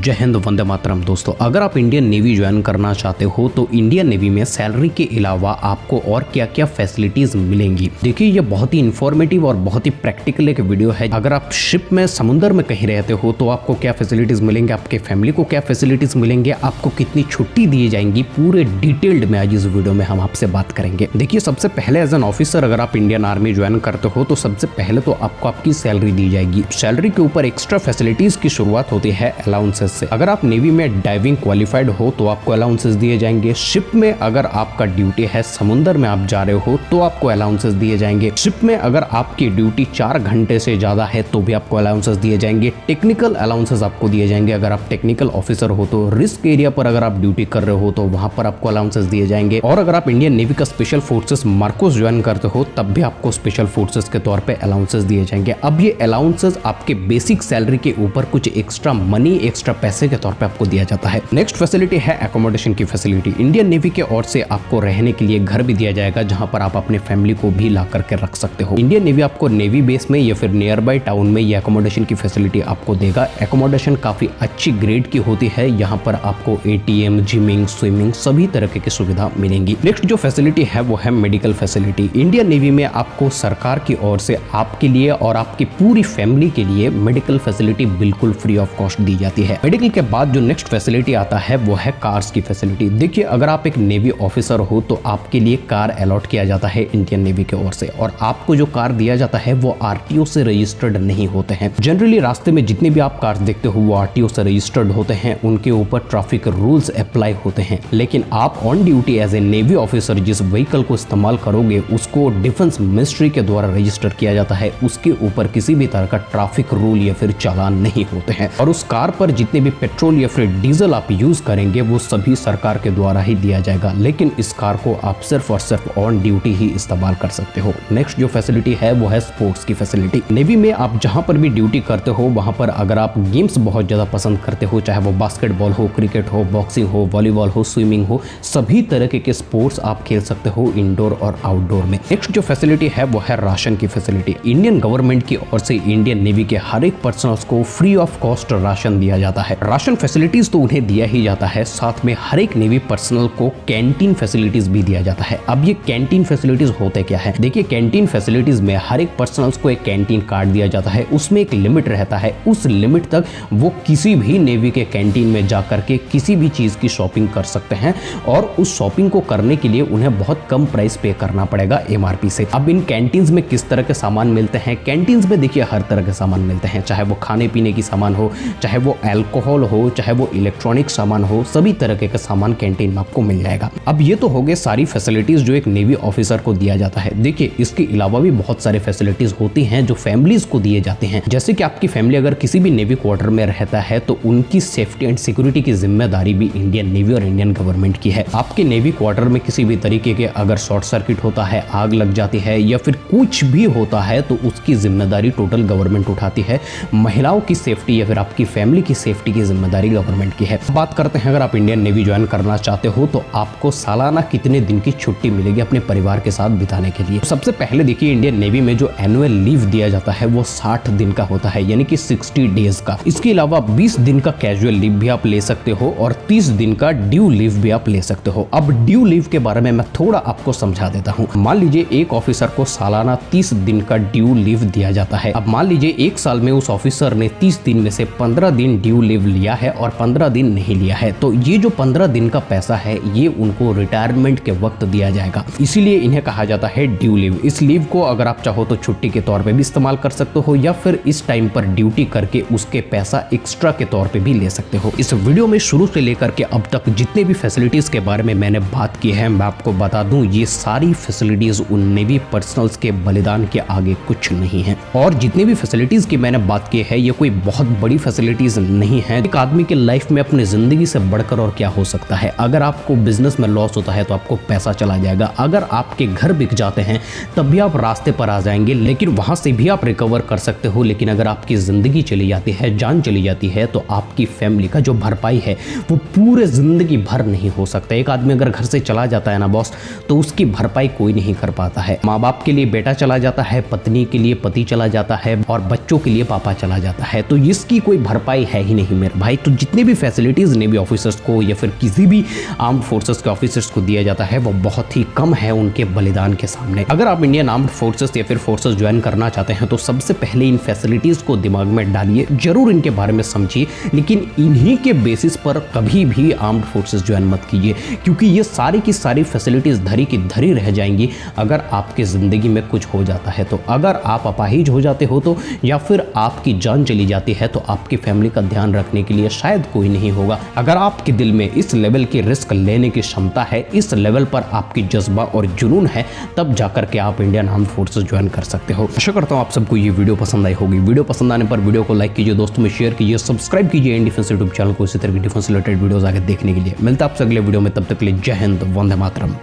जय हिंद, वंदे मातरम। दोस्तों, अगर आप इंडियन नेवी ज्वाइन करना चाहते हो तो इंडियन नेवी में सैलरी के अलावा आपको और क्या क्या फैसिलिटीज मिलेंगी। देखिए, ये बहुत ही इंफॉर्मेटिव और बहुत ही प्रैक्टिकल एक वीडियो है। अगर आप शिप में, समुद्र में कहीं रहते हो तो आपको क्या फैसिलिटीज मिलेंगे, आपके फैमिली को क्या फैसिलिटीज मिलेंगे, आपको कितनी छुट्टी दी जाएंगी, पूरे डिटेल्ड में आज इस वीडियो में हम आपसे बात करेंगे। देखिए, सबसे पहले एज एन ऑफिसर अगर आप इंडियन आर्मी ज्वाइन करते हो तो सबसे पहले तो आपको आपकी सैलरी दी जाएगी। सैलरी के ऊपर एक्स्ट्रा फैसिलिटीज की शुरुआत होती है अलाउंसेस से। अगर आप नेवी में डाइविंग क्वालिफाइड हो तो आपको अलाउंसेस दिए जाएंगे। शिप में अगर आपका ड्यूटी है, समुद्र में आप जा रहे हो तो आपको अलाउंसेस दिए जाएंगे। शिप में अगर आपकी ड्यूटी 4 घंटे से ज्यादा है तो भी आपको अलाउंसेस दिए जाएंगे। टेक्निकल अलाउंसेस आपको दिए जाएंगे अगर आप टेक्निकल ऑफिसर हो तो। रिस्क एरिया पर अगर आप ड्यूटी कर रहे हो तो वहां पर आपको अलाउंसेस दिए जाएंगे। और अगर आप इंडियन नेवी का स्पेशल फोर्सेस मार्कोस ज्वाइन करते हो तब भी आपको स्पेशल फोर्सेस के तौर पे अलाउंसेस दिए जाएंगे। अब ये अलाउंसेस आपके बेसिक सैलरी के ऊपर कुछ एक्स्ट्रा मनी, एक्स्ट्रा पैसे के तौर पे आपको दिया जाता है। नेक्स्ट फैसिलिटी है एकोमोडेशन की फैसिलिटी। इंडियन नेवी के ओर से आपको रहने के लिए घर भी दिया जाएगा जहां पर आप अपने फैमिली को भी ला करके रख सकते हो। इंडियन नेवी आपको नेवी बेस में या फिर नियर बाय टाउन में ये एकोमोडेशन की फैसिलिटी आपको देगा। एकोमोडेशन काफी अच्छी ग्रेड की होती है। यहाँ पर आपको एटीएम, जिमिंग, स्विमिंग सभी तरह की सुविधा मिलेंगी। नेक्स्ट जो फैसिलिटी है वो है मेडिकल फैसिलिटी। इंडियन नेवी में आपको सरकार की ओर से आपके लिए और आपकी पूरी फैमिली के लिए मेडिकल फैसिलिटी बिल्कुल फ्री ऑफ कॉस्ट दी जाती है। मेडिकल के बाद जो नेक्स्ट फैसिलिटी आता है वो है कार्स की फैसिलिटी। देखिए, अगर आप एक नेवी ऑफिसर हो तो आपके लिए कार अलॉट किया जाता है इंडियन नेवी की ओर से, और आपको जो कार दिया जाता है वो आरटीओ से रजिस्टर्ड नहीं होते हैं। जनरली रास्ते में जितने भी आप कार देखते हो वो आरटीओ से रजिस्टर्ड होते हैं, उनके ऊपर ट्रैफिक रूल्स अप्लाई होते हैं। लेकिन आप on duty as a navy officer जिस व्हीकल को इस्तेमाल करोगे उसको डिफेंस मिनिस्ट्री के द्वारा रजिस्टर किया जाता है। उसके ऊपर किसी भी तरह का ट्रैफिक रूल या फिर चालान नहीं होते हैं, और उस कार पर जितने भी पेट्रोल या फिर डीजल आप यूज करेंगे वो सभी सरकार के द्वारा ही दिया जाएगा। लेकिन इस कार को आप सिर्फ और सिर्फ ऑन ड्यूटी ही इस्तेमाल कर सकते हो। नेक्स्ट जो फैसिलिटी है वो है स्पोर्ट्स की फैसिलिटी। नेवी में आप जहां पर भी ड्यूटी करते हो वहां पर अगर आप गेम्स बहुत ज्यादा पसंद करते हो, चाहे वो बास्केटबॉल हो, क्रिकेट हो, बॉक्सिंग हो, वॉलीबॉल हो, स्विमिंग हो, सभी तरह के स्पोर्ट्स आप खेल सकते हो इंडोर और आउटडोर में। नेक्स्ट जो फैसिलिटी है वो है राशन की फैसिलिटी। इंडियन गवर्नमेंट की ओर से इंडियन नेवी के हर एक पर्सनल्स को फ्री ऑफ कॉस्ट राशन दिया जाता है। राशन फैसिलिटीज तो उन्हें दिया ही जाता है, साथ में हर एक नेवी पर्सनल को कैंटीन फैसिलिटीज भी दिया जाता है। अब ये कैंटीन फैसिलिटीज होते क्या है? देखिए, कैंटीन फैसिलिटीज में हर एक पर्सनल्स को एक कैंटीन कार्ड दिया जाता है। उसमें एक लिमिट रहता है, उस लिमिट तक वो किसी भी नेवी के कैंटीन में जाकर के किसी भी चीज की शॉपिंग कर सकते हैं, और उस शॉपिंग को करने के लिए उन्हें बहुत कम प्राइस पे करना पड़ेगा एमआरपी से। अब इन कैंटीन्स में किस तरह के सामान मिलते हैं? कैंटीन्स में देखिए हर तरह के सामान मिलते हैं, चाहे वो खाने पीने की सामान हो, चाहे वो अल्कोहल हो, चाहे वो इलेक्ट्रॉनिक सामान हो, सभी तरह के सामान कैंटीन में आपको मिल जाएगा। अब ये तो हो गए सारी फैसिलिटीज जो एक नेवी ऑफिसर को दिया जाता है। देखिए, इसके अलावा भी बहुत सारे फैसिलिटीज होती हैं जो फैमिलीज को दिए जाते हैं। जैसे कि आपकी फैमिली अगर किसी भी नेवी क्वार्टर में रहता है तो उनकी सेफ्टी एंड सिक्योरिटी की जिम्मेदारी भी इंडियन नेवी और इंडियन गवर्नमेंट की है। आपके नेवी क्वार्टर में किसी भी तरीके के अगर शॉर्ट सर्किट होता है, आग लग जाती है या फिर कुछ भी होता है तो उसकी जिम्मेदारी टोटल गवर्नमेंट उठाती है। महिलाओं की सेफ्टी या फिर आपकी फैमिली की सेफ्टी की जिम्मेदारी गवर्नमेंट की है। बात करते हैं, अगर आप इंडियन नेवी ज्वाइन करना चाहते हो तो आपको सालाना कितने दिन की छुट्टी मिलेगी अपने परिवार के साथ बिताने के लिए। सबसे पहले देखिए, इंडियन नेवी में जो एनुअल लीव दिया जाता है वो 60 दिन का होता है, यानी कि 60 डेज का। इसके अलावा 20 दिन का कैजुअल लीव भी आप ले सकते हो और 30 दिन का ड्यू लीव भी आप ले सकते हो। अब ड्यू लीव के बारे में मैं थोड़ा आपको समझा देता हूँ। मान लीजिए एक ऑफिसर को सालाना 30 दिन का ड्यू लीव दिया जाता है। अब मान लीजिए एक साल में उस ऑफिसर ने 30 दिन में से 15 दिन ड्यू लीव लिया है और 15 दिन नहीं लिया है, तो ये जो 15 दिन का पैसा है ये उनको रिटायरमेंट के वक्त दिया जाएगा। इसीलिए इन्हें कहा जाता है ड्यू लीव। इस लीव को अगर आप चाहो तो छुट्टी के तौर पे भी इस्तेमाल कर सकते हो या फिर इस टाइम पर ड्यूटी करके उसके पैसा एक्स्ट्रा के तौर पे भी ले सकते हो। इस वीडियो में शुरू से लेकर के अब तक जितने भी फैसिलिटीज के बारे में मैंने बात की है, मैं आपको बता दूं ये सारी फैसिलिटीज उन नेवी पर्सनल्स के बलिदान के आगे कुछ नहीं है। और जितने भी फैसिलिटीज की मैंने बात की है ये कोई बहुत बड़ी फैसिलिटीज नहीं है। एक आदमी के लाइफ में अपनी जिंदगी से बढ़कर और क्या हो सकता है। अगर आपको बिजनेस में लॉस होता है तो आपको पैसा चला जाएगा, अगर आपके घर बिक जाते हैं तब भी आप रास्ते पर आ जाएंगे, लेकिन वहां से भी आप रिकवर कर सकते हो। लेकिन अगर आपकी जिंदगी चली जाती है, जान चली जाती है, तो आपकी फैमिली का जो भरपाई है वो पूरे जिंदगी भर नहीं हो सकता। एक आदमी अगर घर से चला जाता है ना बॉस, तो उसकी भरपाई कोई नहीं कर पाता है। माँ बाप के लिए बेटा चला जाता है, पत्नी के लिए पति चला जाता है और बच्चों के लिए पापा चला जाता है, तो इसकी कोई भरपाई है ही नहीं मेरे भाई। तो जितने भी फैसिलिटीज़ नेवी ऑफिसर्स को या फिर किसी भी आर्म्ड फोर्सेस के ऑफिसर्स को दिया जाता है वो बहुत ही कम है उनके बलिदान के सामने। अगर आप इंडियन आर्म्ड फोर्सेस या फिर फोर्सेस ज्वाइन करना चाहते हैं तो सबसे पहले इन फैसिलिटीज़ को दिमाग में डालिए, जरूर इनके बारे में समझिए, लेकिन इन्हीं के बेसिस पर कभी भी आर्म्ड फोर्सेस ज्वाइन मत कीजिए, क्योंकि ये सारी की सारी फैसिलिटीज़ धरी की धरी रह जाएंगी अगर आपकी ज़िंदगी में कुछ हो जाता है तो। अगर आप अपाहिज हो जाते हो तो, या फिर आपकी जान चली जाती है तो आपकी फैमिली का ध्यान रखने के लिए शायद कोई नहीं होगा। अगर आपके दिल में इस लेवल की रिस्क लेने की क्षमता है, इस लेवल पर आपकी जज्बा और जुनून है, तब जाकर के आप इंडियन आर्म्ड फोर्सेस ज्वाइन कर सकते हो। आशा करता हूँ आप सबको ये वीडियो पसंद आई होगी। वीडियो पसंद आने पर वीडियो को लाइक कीजिए, दोस्तों में शेयर कीजिए, सब्सक्राइब कीजिए इंडियन डिफेंस यूट्यूब चैनल को इसी तरह की डिफेंस रिलेटेड वीडियोस आगे देखने के लिए। मिलता है आपसे अगले वीडियो में, तब तक के लिए जय हिंद, वंदे मातरम।